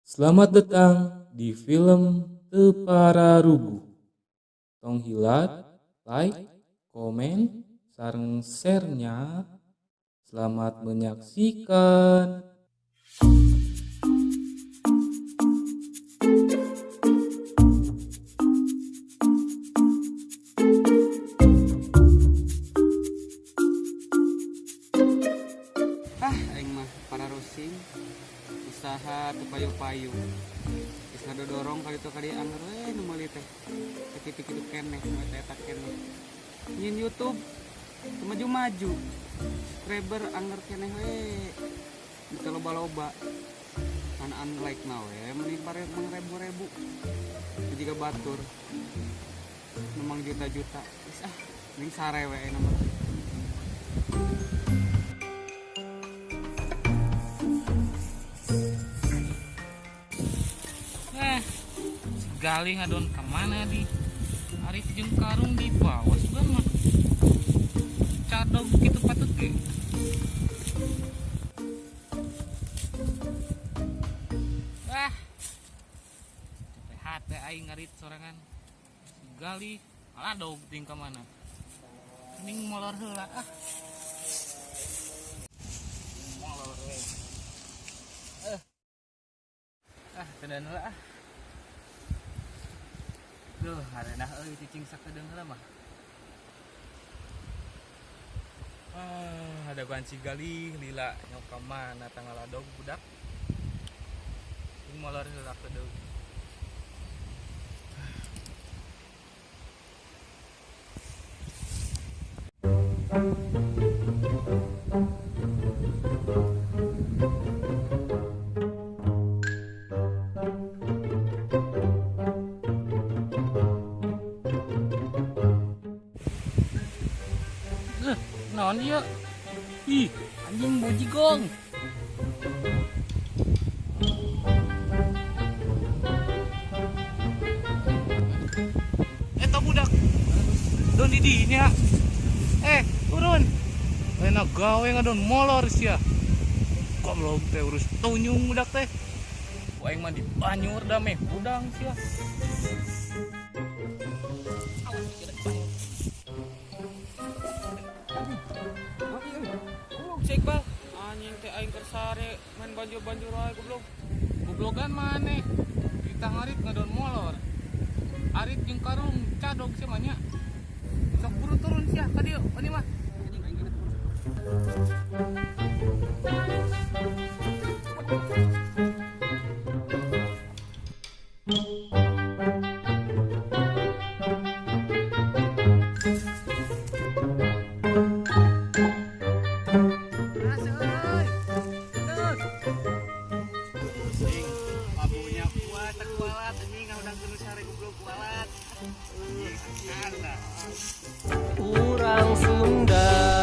Selamat datang di film Tepararugu. Tong hilat, like, komen, sareng share-nya. Selamat menyaksikan. Aing mah para rusing usaha teu payu-payu geus ngadodorong ka ditu ka dieu anger we nu meuli teh kitu kitu keneh nu eta keneh nyin YouTube teu maju-maju subscriber anger keneh we teu loba-loba an like na we mending ribu-ribu jiga batur memang juta-juta geus mending sare we na mah. Gali ngadon kemana di Arif jeung Karung di bawah juga mah cadog gitu patut ge hate aing ngarit sorangan Gali malah dog ting kemana mending molor heula molor we tenan heula Duh, harenah euy cicing sakedeung heula mah. Ada banci gali lila nyok ka mana tanggal adog budak. Ini molor heula kedeung. Naon ieu? Ih, anjing bojigong. Eta budak. Don di dinya. Turun. Enak gawe ngadon molor sia. Goblok teh urus tunyung budak teh. Ku aing mah di banyur da meh udang sia. Iqbal anjing teh aing keur sare main banjur-banjur wae goblok. Goblogan maneh. Kita ngarit ngadon molor. Arit jeung Karung cadog sia mah nya. Sok buru turun sia ka dieu, ani mah. Kurang Sunda